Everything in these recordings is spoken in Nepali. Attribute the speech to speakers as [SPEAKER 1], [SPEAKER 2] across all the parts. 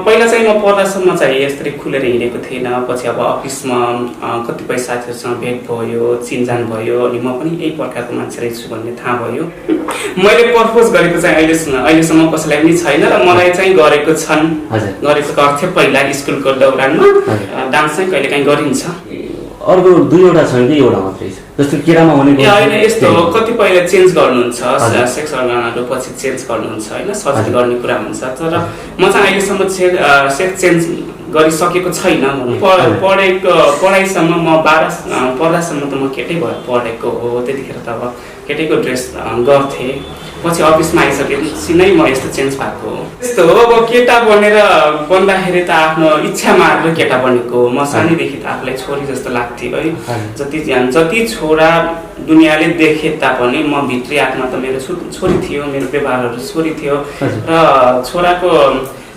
[SPEAKER 1] पहिला चाहिँ म पढ्दासम्म चाहिँ यसरी खुलेर हिँडेको थिएन। पछि अब अफिसमा कतिपय साथीहरूसँग भेट भयो, चिनजान भयो, अनि म पनि यही प्रकारको मान्छे रहेछु भन्ने थाहा भयो। मैले प्रपोज गरेको चाहिँ अहिलेसम्म कसैलाई पनि छैन र मलाई चाहिँ गरेको गर्थ्यो पहिला स्कुलको दौरानमा। डान्स चाहिँ कहिलेकाहीँ गरिन्छ।
[SPEAKER 2] अर्को दुईवटा छन् कि एउटा मात्रै छ? जस्तो केटामा भनेको
[SPEAKER 1] होइन, यस्तो कतिपय चेन्ज गर्नुहुन्छ, सेक्स अर्गनहरू पछि चेन्ज गर्नुहुन्छ होइन, सर्जरी गर्ने कुरा हुन्छ। तर म चाहिँ अहिलेसम्म सेक्स चेन्ज गरिसकेको छैन। पढाइसम्म म 12 पढ्दासम्म त म केटै भएर पढेको हो। त्यतिखेर त अब केटैको ड्रेस गर्थेँ। पछि अफिसमा आइसकेपछि नै म यस्तो चेन्ज भएको हो। यस्तो हो, अब केटा बन्दाखेरि त आफ्नो इच्छा मारेर केटा बनेको। म सानैदेखि त आफूलाई छोरी जस्तो लाग्थ्यो है। जति छोरा दुनियाँले देखे तापनि म भित्री आत्मा त मेरो छोरी थियो, मेरो व्यवहारहरू छोरी थियो। र छोराको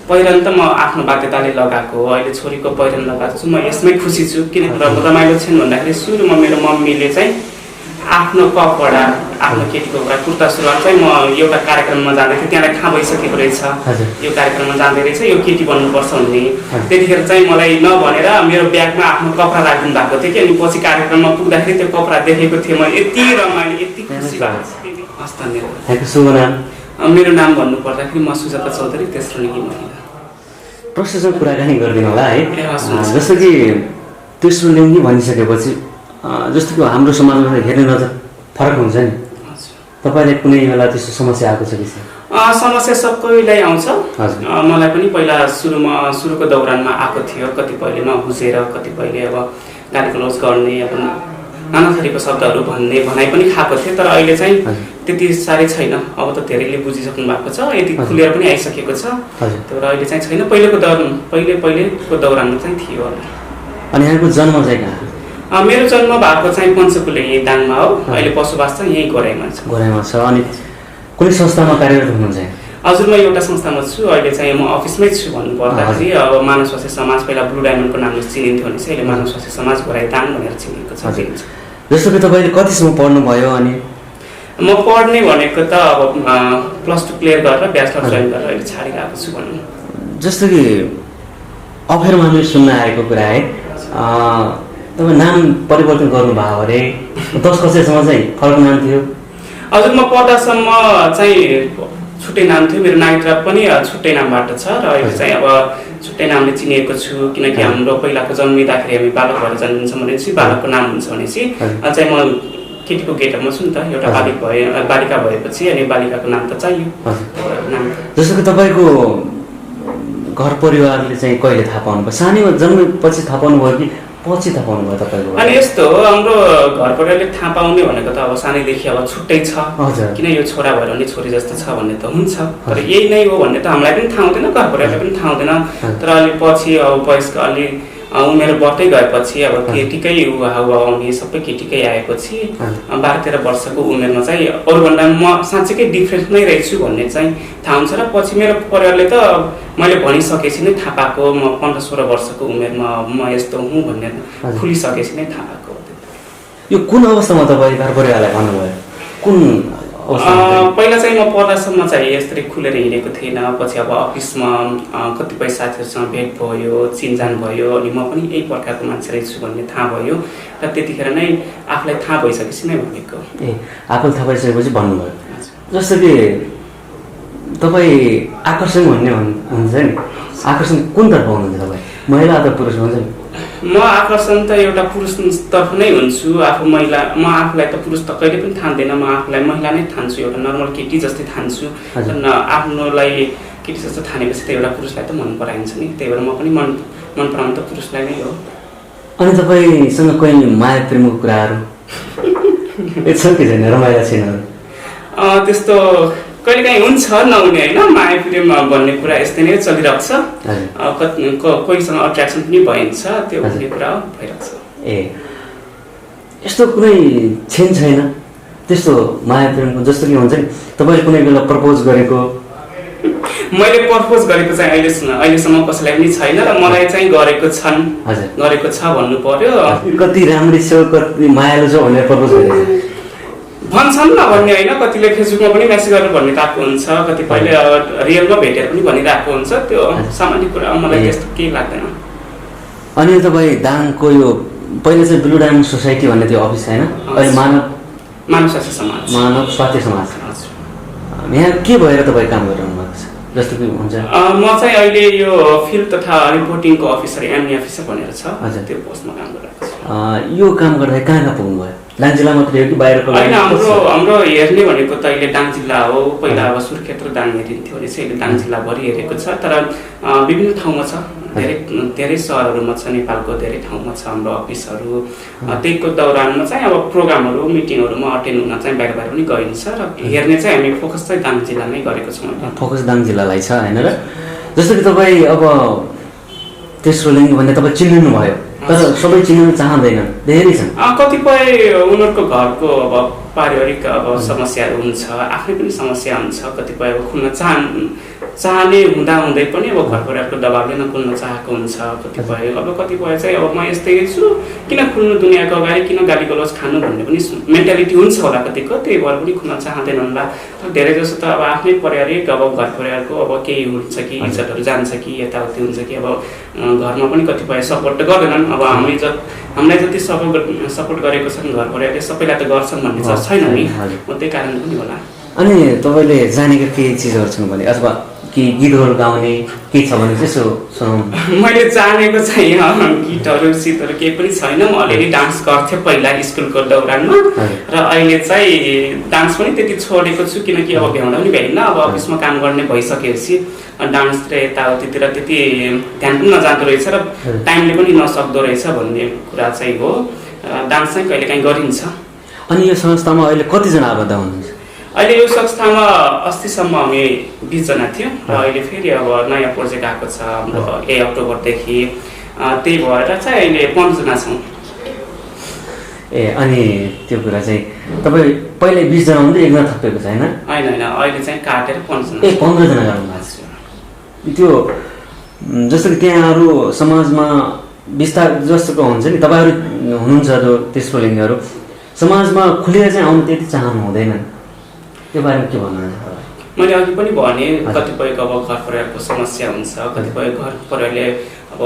[SPEAKER 1] पहिरन त म आफ्नो बाध्यताले लगाएको हो। अहिले छोरीको पहिरन लगाएको छु, म यसमै खुसी छु। किन रमाइलो छैन भन्दाखेरि सुरुमा मेरो मम्मीले चाहिँ आफ्नो कपडा, आफ्नो केटीको कुर्ता सुरुवाल चाहिँ म एउटा कार्यक्रममा जाँदै थिएँ, त्यहाँलाई थाहा भइसकेको रहेछ यो कार्यक्रममा जाँदै रहेछ, यो केटी बन्नुपर्छ भन्ने। त्यतिखेर चाहिँ मलाई नभनेर मेरो ब्यागमा आफ्नो कपडा राखिदिनु भएको थियो कि। अनि पछि कार्यक्रममा पुग्दाखेरि त्यो कपडा देखेको थिएँ म। यति रमाइलो, यति खुसी भएको छु। हस्, धन्यवाद। मेरो नाम भन्नुपर्दाखेरि म सुजाता चौधरी, तेस्रो लिङ्गी महिला।
[SPEAKER 2] प्रश्नसँग कुराकानी गरिदिनु होला है। जस्तो कि तेस्रो लिङ्गी भनिसकेपछि जस्तो कि हाम्रो समाजमा हेर्ने नजर फरक हुन्छ नि। तपाईँले कुनै बेला त्यस्तो समस्या आएको छ कि?
[SPEAKER 1] समस्या सबैलाई आउँछ। मलाई पनि पहिला सुरुको दौरानमा आएको थियो। कतिपयले नबुझेर, कतिपयले अब गाली गलौज गर्ने, अब नाना थरीको शब्दहरू भनाइ पनि खाएको थियो। तर अहिले चाहिँ त्यति साह्रै छैन। अब त धेरैले बुझिसक्नु भएको छ, यति खुलेर पनि आइसकेको छ। तर अहिले चाहिँ छैन। पहिलेको दौरानमा चाहिँ थियो।
[SPEAKER 2] अनि यहाँको जन्म चाहिँ कहाँ?
[SPEAKER 1] मेरो जन्म भएको चाहिँ पञ्चकुले यही दाङमा हो। अहिले बसोबास चाहिँ यही गोराइमा
[SPEAKER 2] छ। अनि कुनै संस्थामा कार्यरत हुनुहुन्छ?
[SPEAKER 1] हजुर, म एउटा संस्थामा छु। अहिले चाहिँ म अफिसमै छु भन्नुपर्दाखेरि अब मानव स्वास्थ्य समाज, पहिला ब्लू डायमन्डको नामले चिनिन्थ्यो भने चाहिँ अहिले मानव स्वास्थ्य समाज गोराइ दाङ भनेर चिनिएको छ।
[SPEAKER 2] जस्तो कि तपाईँले कतिसम्म पढ्नुभयो? अनि
[SPEAKER 1] म पढ्ने भनेको त अब +2 क्लियर गरेर ब्याचलर जोइन गरेर अहिले छाडिरहेको छु भनौँ।
[SPEAKER 2] जस्तो कि अफेरमा हामीले सुन्न आएको कुरा है, तपाईँ नाम परिवर्तन गर्नुभयो अरे 10 कक्षासम्म चाहिँ फरक नाम थियो?
[SPEAKER 1] हजुर, म पढ्दासम्म चाहिँ छुट्टै नाम थियो। मेरो नागरिकता पनि छुट्टै नामबाट छ र अहिले चाहिँ अब छुट्टै नामले चिनिएको छु। किनकि हाम्रो पहिलाको जन्मिँदाखेरि हामी बालक भएर जन्मिन्छौँ भनेपछि बालकको नाम हुन्छ भनेपछि चाहिँ म केटीको गेटअपमा छु नि त। एउटा बालिका भएपछि अनि बालिकाको नाम त चाहियो।
[SPEAKER 2] जस्तो कि तपाईँको घर परिवारले चाहिँ कहिले थाहा पाउनुभयो? सानैमा जन्मेपछि थाहा पाउनुभयो कि पछि थाहा पाउनुभयो तपाईँको?
[SPEAKER 1] अनि यस्तो हो, हाम्रो घर परिवारले थाहा पाउने भनेको त अब सानैदेखि अब छुट्टै छ। किन यो छोरा भएर नि छोरी जस्तो छ भन्ने त हुन्छ। तर यही नै हो भन्ने त हामीलाई पनि थाहा हुँदैन, घर परिवारलाई पनि थाहा हुँदैन। तर अलि पछि अब वयस्क अलि उमेर बढ्दै गएपछि अब केटीकै हावा आउने सबै केटीकै आएपछि 12-13 वर्षको उमेरमा चाहिँ अरूभन्दा म साँच्चैकै डिफ्रेन्स नै रहेछु भन्ने चाहिँ थाहा हुन्छ। र पछि मेरो परिवारले त मैले भनिसकेपछि नै थाहा पाएको। म 15-16 वर्षको उमेरमा म यस्तो हुँ भन्ने खुलिसकेपछि नै थाहा पाएको।
[SPEAKER 2] यो कुन अवस्थामा तपाईँ घर परिवारलाई भन्नुभयो? कुन
[SPEAKER 1] पहिला चाहिँ म पढ्दासम्म चाहिँ यसरी खुलेर हिँडेको थिएन। पछि अब अफिसमा कतिपय साथीहरूसँग भेट भयो, चिनजान भयो, अनि म पनि यही प्रकारको मान्छे रहेछु भन्ने थाहा भयो। र त्यतिखेर नै आफूलाई थाहा भइसकेपछि नै भनेको।
[SPEAKER 2] आफूलाई थाहा भइसकेपछि भन्नुभयो। जस्तो कि तपाईँ आकर्षण भन्ने हुन्छ नि, आकर्षण कुनतर्फ हुनुहुन्छ तपाईँ, महिला अथवा पुरुष हुन्छ नि?
[SPEAKER 1] म आकर्षण त एउटा पुरुषतर्फ नै हुन्छु। म आफूलाई त पुरुष त कहिले पनि ठान्दैन। म आफूलाई महिला नै ठान्छु, एउटा नर्मल केटी जस्तै ठान्छु। आफ्नोलाई केटी जस्तो ठानेपछि त एउटा पुरुषलाई त मन पराइन्छ नि। त्यही भएर म पनि मन पराउनु त पुरुषलाई नै हो।
[SPEAKER 2] अनि तपाईँसँग कहिले माया प्रेमको कुराहरू छ कि छैन? रमाइलो छैन?
[SPEAKER 1] त्यस्तो कहिलेकाहीँ हुन्छ, नहुने होइन। माया प्रेम भन्ने कुरा यस्तै नै चलिरहेको छ। कोहीसँग अट्र्याक्सन पनि भइन्छ, त्यो भन्ने कुरा भइरहेको छ।
[SPEAKER 2] यस्तो कुनै छैन त्यस्तो माया प्रेमको? जस्तो कि हुन्छ नि, तपाईँले कुनै बेला प्रपोज गरेको?
[SPEAKER 1] मैले प्रपोज गरेको चाहिँ अहिलेसम्म कसैलाई पनि छैन। र मलाई चाहिँ गरेको छ भन्नु पर्यो।
[SPEAKER 2] कति राम्री छ, कति मायालु छ भनेर प्रपोज गरेको?
[SPEAKER 1] भन्छन् न भन्ने होइन, कतिले फेसबुकमा पनि मेसेज गरेर भनिरहेको हुन्छ, कतिपयले रियलमा भेटेर पनि भनिरहेको हुन्छ, त्यो सामान्य कुरा मलाई त्यस्तो केही लाग्दैन।
[SPEAKER 2] अनि तपाईँ दाङको यो पहिला चाहिँ ब्लु डायमन्ड सोसाइटी भन्ने थियो अफिस होइन, अहिले
[SPEAKER 1] मानव स्वास्थ्य समाज
[SPEAKER 2] यहाँ के भएर तपाईँ काम गरिरहनु भएको छ जस्तो कि हुन्छ?
[SPEAKER 1] म चाहिँ अहिले यो फिल्ड तथा रिपोर्टिङको अफिसर एमई अफिसर भनेर छ, त्यो पोस्टमा काम गरिरहेको छु।
[SPEAKER 2] यो काम गर्दा कहाँ पुग्नुभयो? दाङ जिल्ला मात्रै हो कि बाहिरको?
[SPEAKER 1] होइन, हाम्रो हेर्ने भनेको त अहिले दाङ जिल्ला हो। पहिला अब सुर्खेत र दाङ हेरिन्थ्यो भने चाहिँ अहिले दाङ जिल्लाभरि हेरेको छ, तर विभिन्न ठाउँमा छ, धेरै सहरहरूमा छ, नेपालको धेरै ठाउँमा छ हाम्रो अफिसहरू। त्यहीको दौरानमा चाहिँ अब प्रोग्रामहरू मिटिङहरूमा अटेन्ड हुन चाहिँ बाहिर बाहिर पनि गइन्छ र हेर्ने चाहिँ हामी फोकस चाहिँ दाङ जिल्लामै गरेको छौँ।
[SPEAKER 2] फोकस दाङ जिल्लालाई छ होइन र? जस्तो कि तपाईँ अब तेस्रो लिङ्ग भन्ने तपाईँ चिन्नु भयो, तर सबै चिन्न चाहँदैनन्, धेरै छन्।
[SPEAKER 1] कतिपय उनीहरूको घरको अब पारिवारिक अब समस्याहरू हुन्छ, आफ्नै पनि समस्या हुन्छ, कतिपय अब खुल्न चाहने हुँदै पनि अब घर परिवारको दबावले नखुल्न चाहेको हुन्छ। कतिपय चाहिँ अब म यस्तै छु, किन खुल्नु दुनियाँको अगाडि, किन गाली गलौज खानु भन्ने पनि मेन्टालिटी हुन्छ होला कतिको, त्यही भएर पनि खुल्न चाहँदैनन् होला। तर धेरै जसो त अब आफ्नै पारिवारिक अब घर परिवारको अब केही हुन्छ कि इज्जतहरू जान्छ कि यताउति हुन्छ कि अब घरमा पनि कतिपय सपोर्ट गर्दैनन्। अब हामीलाई जति सपोर्ट गरेको छन् घर परिवारले सबैलाई त गर्छन् भन्ने छैन नि, त्यही कारण पनि होला।
[SPEAKER 2] अनि तपाईँले जानेका केही चिजहरू छन् भने अथवा कि गीतहरू गाउने केही छ भने त्यसो सुनाउनु।
[SPEAKER 1] मैले जानेको चाहिँ गीतहरू सितहरू केही पनि छैन। म अलिअलि डान्स गर्थेँ पहिला स्कुलको दौरानमा, र अहिले चाहिँ डान्स पनि त्यति छोडेको छु, किनकि अब भ्याउँदा पनि भ्याइन्न। अब अफिसमा काम गर्ने भइसकेपछि डान्सतिर यताउतितिर त्यति ध्यान पनि नजाँदो रहेछ र टाइमले पनि नसक्दो रहेछ भन्ने कुरा चाहिँ हो। डान्स चाहिँ कहिलेकाहीँ गरिन्छ।
[SPEAKER 2] अनि यो संस्थामा अहिले कतिजना आबद्ध हुनुहुन्छ?
[SPEAKER 1] अहिले यो संस्थामा अस्तिसम्म हामी 20 जना थियौँ र अहिले फेरि अब नयाँ प्रोजेक्ट आएको छ हाम्रो 1 अक्टोबरदेखि, त्यही भएर चाहिँ अहिले 15 जना छौँ।
[SPEAKER 2] अनि त्यो कुरा चाहिँ तपाईँ पहिला 20 जना हुँदै एकजना थपेको छ होइन?
[SPEAKER 1] होइन, अहिले चाहिँ काटेर 15 जना।
[SPEAKER 2] 15 जना गर्नु भएको छ। त्यो जस्तो कि त्यहाँहरू समाजमा विस्तार जस्तोको हुन्छ नि, तपाईँहरू हुनुहुन्छ जो तेस्रो लिङ्गहरू समाजमा खुलेर चाहिँ आउनु त्यति चाहनु हुँदैन, त्यो बारेमा के भन्नुहुन्छ?
[SPEAKER 1] मैले अघि पनि भने कतिपयको अब घर परिवारको समस्या हुन्छ, कतिपय घर परिवारले अब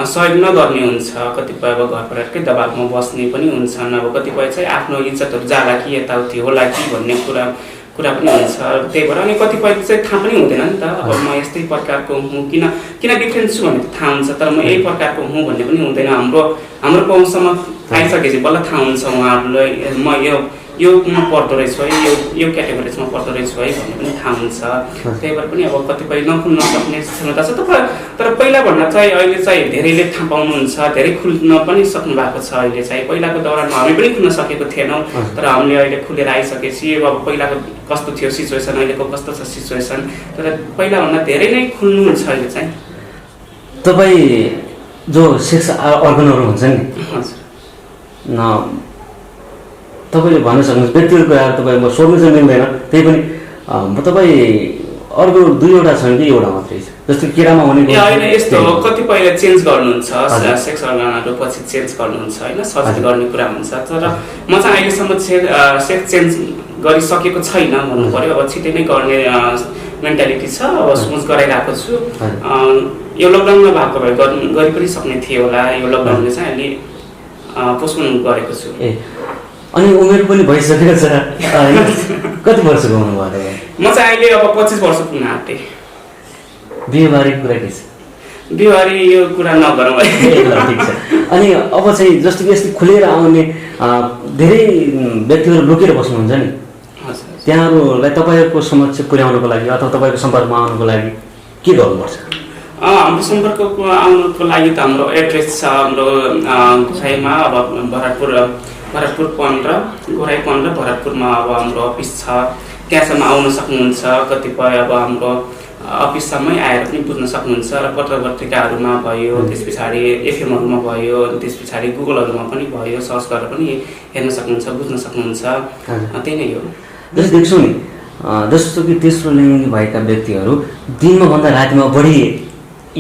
[SPEAKER 1] सहयोग नगर्ने हुन्छ, कतिपय अब घर परिवारकै दबावमा बस्ने पनि हुन्छन्, अब कतिपय चाहिँ आफ्नो इज्जतहरू जाला कि यताउति होला कि भन्ने कुरा पनि हुन्छ। त्यही भएर अनि कतिपय चाहिँ थाहा पनि हुँदैन नि त, अब म यस्तै प्रकारको हुँ, किन डिफ्रेन्ट छु भन्ने थाहा हुन्छ, तर म यही प्रकारको हुँ भन्ने पनि हुँदैन। हाम्रो गाउँसम्म आइसकेपछि बल्ल थाहा हुन्छ उहाँहरूलाई म योमा पर्दो रहेछु है, यो क्याटेगोरिजमा पर्दो रहेछु है भन्ने पनि थाहा हुन्छ। त्यही भएर पनि अब कतिपय नखुल्न सक्ने क्षमता छ, तर पहिला भन्दा चाहिँ अहिले चाहिँ धेरैले थाहा पाउनुहुन्छ, धेरै खुल्न पनि सक्नु भएको छ। अहिले चाहिँ पहिलाको दौरानमा हामी पनि खुल्न सकेको थिएनौँ, तर हामीले अहिले खुलेर आइसकेपछि अब पहिलाको कस्तो थियो सिचुएसन, अहिलेको कस्तो छ सिचुएसन, तर पहिलाभन्दा धेरै नै खुल्नुहुन्छ अहिले चाहिँ।
[SPEAKER 2] तपाईँ जो सेक्स अर्गनहरू हुन्छ नि, तपाईँले भन्न सक्नुहुन्छ व्यक्तिगत कुराहरू तपाईँ म सोध्नु चाहिँ मिल्दैन, त्यही पनि तपाईँ अर्को 2वटा छन् कि एउटा मात्रै छ? जस्तो केरामा हुने
[SPEAKER 1] होइन, यस्तो हो कतिपयले चेन्ज गर्नुहुन्छ, सेक्स अर्गनहरू पछि चेन्ज गर्नुहुन्छ होइन, सर्जरी गर्ने कुरा हुन्छ। तर म चाहिँ अहिलेसम्म सेक्स चेन्ज गरिसकेको छैन भन्नु पऱ्यो। अब छिटै नै गर्ने मेन्टालिटी छ, अब सोच गराइरहेको छु। यो लकडाउनमा भएको भए गरि पनि सक्ने थियो होला, यो लकडाउनले चाहिँ अलि पोस्टपोन गरेको छु।
[SPEAKER 2] अनि उमेर पनि भइसकेको छ, कति वर्षको हुनुभयो?
[SPEAKER 1] म चाहिँ अहिले अब 25 वर्ष पुग्न आँटेँ।
[SPEAKER 2] बिहेबारीको कुरा के छ?
[SPEAKER 1] बिहेबारी यो कुरा नगरौँ है।
[SPEAKER 2] ठिक छ। अनि अब चाहिँ जस्तो कि यस्तो खुलेर आउने धेरै व्यक्तिहरू लुकेर बस्नुहुन्छ नि, त्यहाँहरूलाई तपाईँहरूको समक्ष पुर्याउनको लागि अथवा तपाईँको सम्पर्कमा आउनुको लागि के गर्नुपर्छ?
[SPEAKER 1] हाम्रो सम्पर्कको आउनुको लागि त हाम्रो एड्रेस छ हाम्रो घोराइमा, अब भरतपुर 15 घोराइ 15 भरतपुरमा अब हाम्रो अफिस छ, त्यहाँसम्म आउन सक्नुहुन्छ। कतिपय अब हाम्रो अफिससम्मै आएर पनि बुझ्न सक्नुहुन्छ र पत्र पत्रिकाहरूमा भयो, त्यस पछाडि एफएमहरूमा भयो, त्यस पछाडि गुगलहरूमा पनि भयो, सर्च गरेर पनि हेर्न सक्नुहुन्छ, बुझ्न सक्नुहुन्छ। त्यही नै हो।
[SPEAKER 2] जस्तो देख्छौँ नि, जस्तो कि तेस्रो लिङ्गी भएका व्यक्तिहरू दिनमा भन्दा रातिमा बढी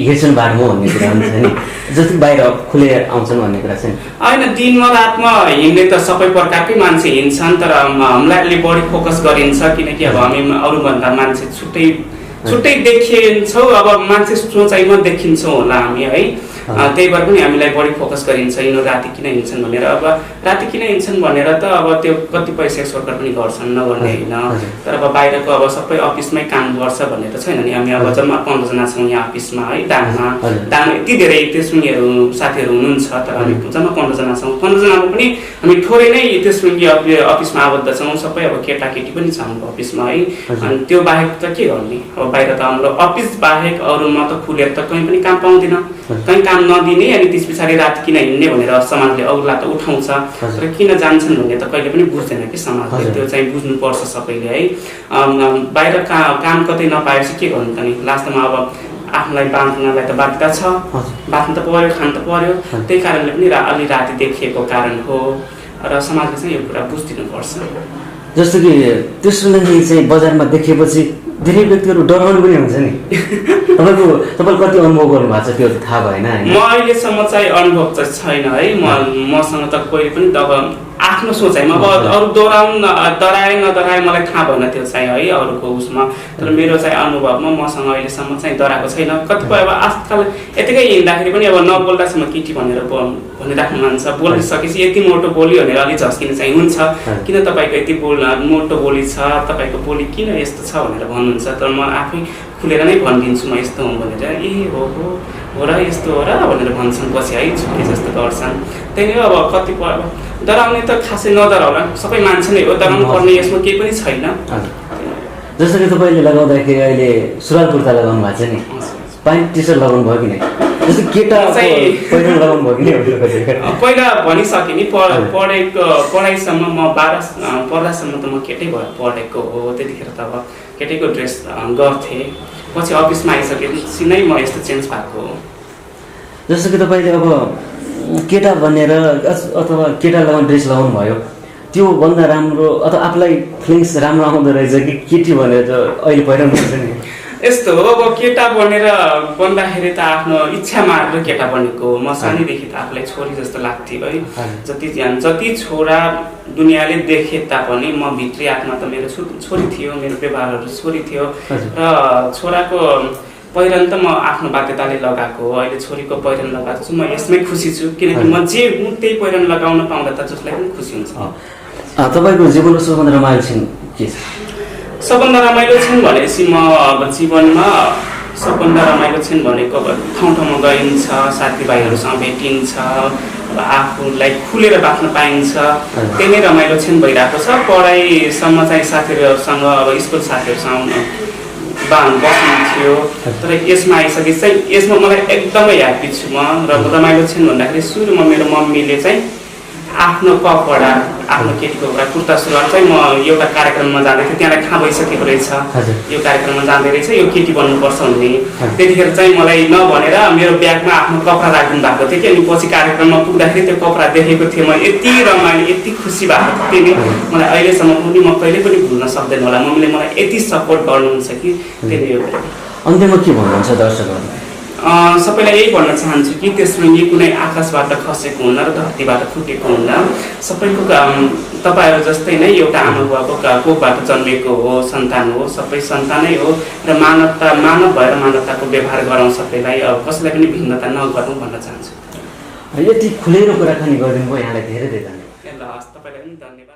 [SPEAKER 2] हेर्छन् बाटोमा भन्ने कुरा हुन्छ नि, जति बाहिर खुले आउँछन् भन्ने कुरा चाहिँ
[SPEAKER 1] होइन। दिनमा रातमा हिँड्ने त सबै प्रकारकै मान्छे हिँड्छन्, तर हामीलाई अलि बढी फोकस गरिन्छ किनकि अब हामी अरूभन्दा मान्छे छुट्टै देखिन्छौँ। अब मान्छे सोचाइमा देखिन्छौँ होला हामी है, त्यही भएर पनि हामीलाई बढी फोकस गरिन्छ यिनीहरू राति किन हिँड्छन् भनेर। अब राति किन हिँड्छन् भनेर त अब त्यो कतिपय सेक्स वर्कर पनि गर्छन्, नगर्ने होइन। तर अब बाहिरको अब सबै अफिसमै काम गर्छ भन्ने त छैन नि। हामी अब जम्मा 15 जना छौँ यहाँ अफिसमा है, दाङमा यति धेरै त्यसुङ्गीहरू साथीहरू हुनुहुन्छ, तर हामी जम्मा 15 जना छौँ। 15 जनामा पनि हामी थोरै नै त्यसुङ्गी अफिसमा आबद्ध छौँ। सबै अब केटाकेटी पनि छ हाम्रो अफिसमा है। अनि त्यो बाहेक त के गर्ने, अब बाहिर त हाम्रो अफिस बाहेक अरूमा त खुलेर त कहीँ पनि काम पाउँदैन, कहीँ काम नदिने। अनि त्यस पछाडि राति किन हिँड्ने भनेर समाजले अरूलाई त उठाउँछ, तर किन जान्छन् भन्ने त कहिले पनि बुझ्दैन कि समाजले। त्यो चाहिँ बुझ्नुपर्छ सबैले है। बाहिर काम कतै नपाएपछि के गर्नु त नि, लास्टमा अब आफूलाई बाँच्नलाई त बाध्यता छ, बाँच्नु त पर्यो, खानु त पर्यो। त्यही कारणले पनि अलि राति देखिएको कारण हो र समाजले चाहिँ यो कुरा बुझिदिनुपर्छ।
[SPEAKER 2] जस्तो कि त्यसले चाहिँ बजारमा देखेपछि धेरै व्यक्तिहरू डराउनु पनि हुन्छ नि। तपाईँले कति अनुभव गर्नु भएको छ त्यो थाहा भएन होइन?
[SPEAKER 1] म अहिलेसम्म चाहिँ अनुभव चाहिँ छैन है। मसँग त कोही पनि अब आफ्नो सोचाइमा अब अरू डराए नडराए मलाई थाहा भएन त्यो चाहिँ है अरूको उसमा। तर मेरो चाहिँ अनुभवमा मसँग अहिलेसम्म चाहिँ डराएको छैन। कतिपय अब आजकल यतिकै हिँड्दाखेरि पनि अब नबोल्दासम्म केटी भनेर भनिराख्नु मान्छ, बोलिसकेपछि यति मोटो बोली भनेर अलिक झस्किने चाहिँ हुन्छ। किन तपाईँको यति मोटो बोली छ, तपाईँको बोली किन यस्तो छ भनेर भन्नुहुन्छ। तर म आफै खुलेर नै भनिदिन्छु म यस्तो हुँ भनेर। ए हो र यस्तो हो र भनेर भन्छन् पछि है, छुट्टी जस्तो गर्छन्। त्यही नै अब कतिपय अब डराउने त खासै नडराउला, सबै मान्छे नै हो, डराउनु पर्ने यसमा केही पनि छैन।
[SPEAKER 2] जस्तो कि तपाईँले लगाउँदाखेरि अहिले सुरुवाल कुर्ता लगाउनु भएको छ नि, प्यान्ट टी सर्ट लगाउनु भयो कि नै? जस्तो केटा पहिला लगाउनु भयो कि नै?
[SPEAKER 1] पहिला भनिसकेँ नि, पढाइसम्म म 12 पढ्दासम्म त म केटै भएर पढेको हो। त्यतिखेर त अब केटैको ड्रेस गर्थेँ, पछि अफिसमा आइसकेपछि नै म यस्तो चेन्ज भएको हो।
[SPEAKER 2] जस्तो कि तपाईँले अब केटा भनेर अथवा केटा लगाउने ड्रेस लगाउनु भयो, त्यो भन्दा राम्रो अथवा आफूलाई फिलिङ्स राम्रो आउँदो रहेछ कि केटी भनेर अहिले पहिरनु पर्छ नि?
[SPEAKER 1] यस्तो हो, अब केटा बनेर बन्दाखेरि त आफ्नो इच्छा मारेर केटा बनेको हो। म सानैदेखि त आफूलाई छोरी जस्तो लाग्थ्यो है। जति छोरा दुनियाँले देखे तापनि म भित्री आत्मा त मेरो छोरी थियो, मेरो व्यवहारहरू छोरी थियो। र छोराको पहिरन त म आफ्नो बाध्यताले लगाएको हो। अहिले छोरीको पहिरन लगाएको छु, म यसमै खुसी छु, किनकि म जे हुँ त्यही पहिरन लगाउन पाउँदा त जसलाई पनि खुसी हुन्छ।
[SPEAKER 2] तपाईँको जीवनको सबभन्दा रमाइलो क्षण के छ?
[SPEAKER 1] सबभन्दा रमाइलो क्षण भनेपछि म अब जीवनमा सबभन्दा रमाइलो क्षण भनेको अब ठाउँ ठाउँमा गइन्छ, साथीभाइहरूसँग भेटिन्छ, आफूलाई खुलेर बाँच्न पाइन्छ, त्यही नै रमाइलो क्षण भइरहेको छ। पढाइसम्म चाहिँ साथीहरूसँग अब स्कुल साथीहरूसँग बस्नु थियो, तर यसमा आइसकेपछि चाहिँ यसमा मलाई एकदमै ह्याप्पी छु म। र रमाइलो क्षण भन्दाखेरि सुरुमा मेरो मम्मीले चाहिँ आफ्नो कपडा, आफ्नो केटीको एउटा कुर्ता सुरुवाल चाहिँ म एउटा कार्यक्रममा जाँदै थिएँ, त्यहाँलाई थाहा भइसकेको रहेछ यो कार्यक्रममा जाँदै रहेछ, यो केटी बन्नुपर्छ भन्ने। त्यतिखेर चाहिँ मलाई नभनेर मेरो ब्यागमा आफ्नो कपडा राखिदिनु भएको थियो कि। अनि पछि कार्यक्रममा पुग्दाखेरि त्यो कपडा देखेको थिएँ, म यति रमाइलो यति खुसी भएको थिएँ नि, मलाई अहिलेसम्म पनि म कहिले पनि भुल्न सक्दैन होला। मम्मीले मलाई यति सपोर्ट गर्नुहुन्छ कि त्यसले यो
[SPEAKER 2] अन्त्यमा के भन्नुहुन्छ दर्शकहरूलाई?
[SPEAKER 1] सबैलाई यही भन्न चाहन्छु कि त्यसमा कुनै आकाशबाट खसेको हुन्न र धरतीबाट फुटेको हुन्न। सबैको तपाईँहरू जस्तै नै एउटा आमा बाबाको कोखबाट जन्मेको हो, सन्तान हो, सबै सन्तानै हो। र मानव भएर मानवताको व्यवहार गरौँ सबैलाई, कसैलाई पनि भिन्नता नगरौँ भन्न चाहन्छु।
[SPEAKER 2] यति खुलेर कुराकानी गरिदिनु भयो, यहाँलाई धेरै धेरै धन्यवाद।
[SPEAKER 1] ल हस्, तपाईँलाई पनि धन्यवाद।